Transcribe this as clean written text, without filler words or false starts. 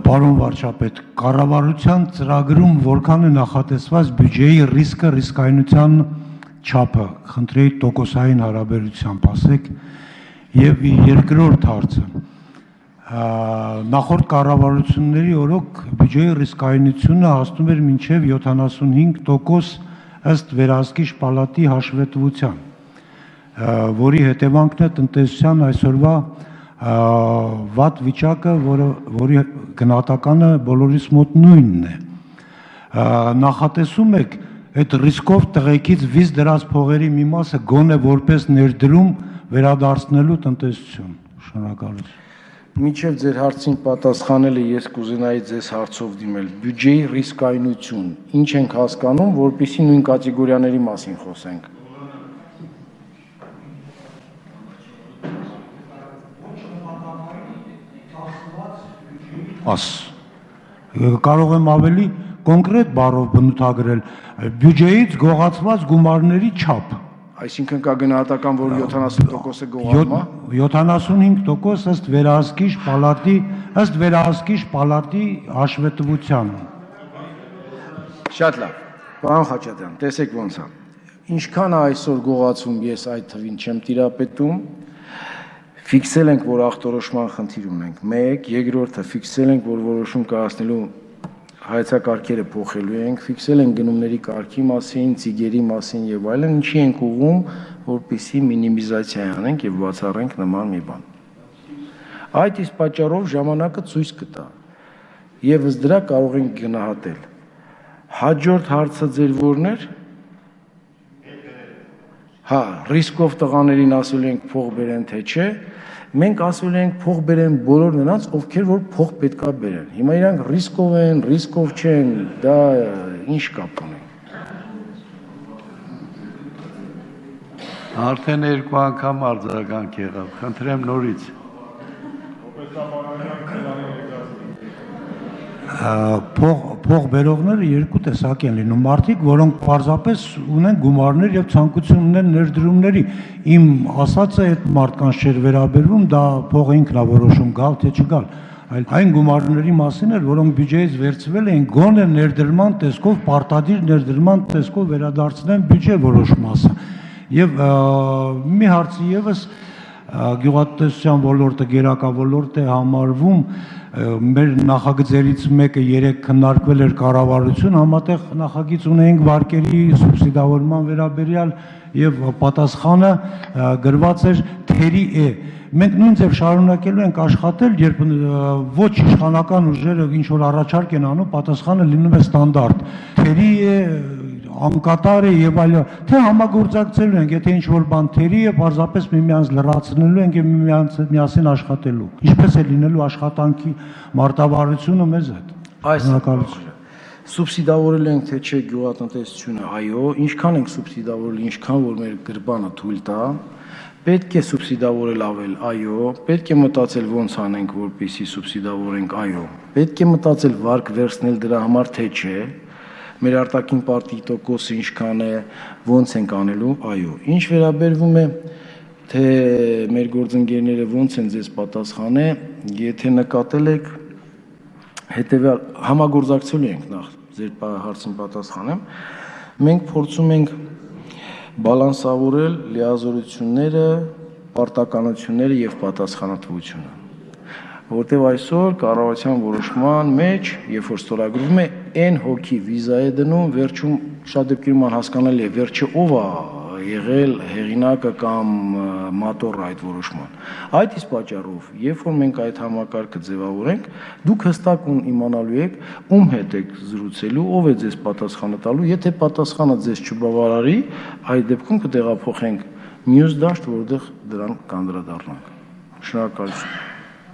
Պարոն վարչապետ, կառավարության ծրագրում որքան է նախատեսված բյուջեի ռիսկայնության չափը, խնդրեի տոկոսային հարաբերությամբ ասեք, եւ երկրորդ հարցը, նախորդ կառավարությունների օրոք բյուջեի ռիսկայնությունը հասնում էր մինչև 75% ըստ վերահսկիչ պալատի հաշվետվության, որի հետևանքն է տնտեսության այսօրվա վատ վիճակը, որի գնահատականը բոլորիս մոտ նույնն է։ Նախատեսում եք այդ ռիսկով տղեկից վիզ դրած փողերի մի մասը գոնե որպես ներդրում վերադարձնելու տնտեսություն։ Շնորհակալություն։ Մինչև ձեր հարցին պատասխանելը ես կուզենայի ձեզ հարցով դիմել։ Բյուջեի ռիսկայնություն, ինչ ենք հասկանում, որպեսզի նույն կատեգորիաների մասին խոսենք։ Կարող եմ ավելի կոնկրետ բառով բնութագրել բյուջեից գողացված գումարների չափ։ Այսինքն կա գնահատական, որ 70% է գողացում, 75% ըստ վերահսկիչ պալատի հաշվետվության։ Շատ լավ։ Պարոն Խաչատրյան, տեսեք ոնց է։ Ինչքան է այսօր գողացում, ես այդ թվին չեմ տիրապետում։ Ֆիքսել ենք, որ ախտորոշման խնդիր ունենք։ 1, երկրորդը ֆիքսել ենք, որ որոշում կայացնելու հայեցակարգերը փոխելու ենք, ֆիքսել ենք գնումների կարգի մասին, ծիգերի մասին եւ այլն, ինչի ենք ուղղում, որպեսզի մինիմիզացիա անենք եւ բացառենք նման մի բան։ Այդ իսկ պատճառով ժամանակը ցույց կտա։ Եվ ըստ դրա կարող ենք գնահատել։ Հաջորդ հարցը ձեր որն էր։ Հա, ռիսկով տղաներին ասել ենք փող բերեն թե չէ։ Մենք ասել ենք փող բերեն բոլոր նրանց, ովքեր որ փող պետքա բերեն։ Հիմա իրանք ռիսկով են, ռիսկով չեն, դա ինչ կապ ունի։ Արդեն 2 անգամ արձագանք եղավ, խնդրեմ նորից։ Փող բերողները երկու տեսակ են լինում, մարդիկ, որոնք պարզապես ունեն գումարներ եւ ցանկություն ունեն ներդրումների։ Իմ ասածը այդ մարդկանց չէր վերաբերվում, դա փողը ինքն է որոշում գալ թե չգալ, այլ այն գումարների մասին էր, որոնք բյուջեից վերցվել էին գոնե ներդրման տեսքով, պարտադիր ներդրման տեսքով վերադարձնեն բյուջե որոշ մասը։ Եվ մի հարցի եւս գյուղատնտեսության ոլորտը գերակա ոլորտ է համարվում, մեր նախագծերից մեկը երեք քննարկվել էր կառավարություն, համատեղ նախագիծ ունեինք վարկերի սուբսիդավորման վերաբերյալ եւ պատասխանը գրված էր թերի է։ Մենք նույն ձև շարունակելու ենք աշխատել, երբ ոչ իշխանական ուժերը ինչ որ առաջարկ են անում, պատասխանը լինում է ստանդարտ։ Թերի է, անկատար է եւ այլն, թե համագործակցելու ենք, եթե ինչ որ բան թերի է, պարզապես միմյանց լրացնելու ենք եւ միմյանց միասին աշխատելու։ Ինչպես է լինելու աշխատանքի մարտավարությունը մեզ հետ։ Սուբսիդավորել ենք թե չէ գյուղատնտեսությունը, այո, ինչքան ենք սուբսիդավորել, ինչքան որ մեր գրբանը թույլ տա, պետք է սուբսիդավորել ավել, այո, պետք է մտածել ոնց անենք, որպեսզի սուբսիդավորենք, այո, պետք է մտածել վարկ վերցնել դրա համար թե չէ, մեր արտաքին պարտի տոկոսը ինչքան է, ոնց ենք անելու, այո, ինչ վերաբերվում է, թե մեր գործընկերները ոնց են ձեզ պատասխանել, եթե նկատել եք, հետևյալ համագործակցելու ենք նախ ձեր հարցին պատասխանեմ, մենք փորձում ենք բալանսավորել լիազորությունները, պարտականությունները եւ պատասխանատվությունը, որտեղ այսօր կառավարության որոշման մեջ, երբ որ ստորագրվում է, այն հոգի վիզա է դնում, վերջում շատ դեպքերում անհասկանալի է, վերջը ով է եղել հեղինակը կամ մատորը այդ որոշման։ Այդ իսկ պատճառով, երբ որ մենք այդ համակարգը ձևավորենք, դուք հստակ իմանալու եք, ում հետ եք զրուցելու, ով է ձեզ պատասխանը տալու, եթե պատասխանը ձեզ չբավարարի, այդ դեպքում կտեղափոխենք մյուս դաշտ, որտեղ դրան կանդրադառնանք։ Շնորհակալություն։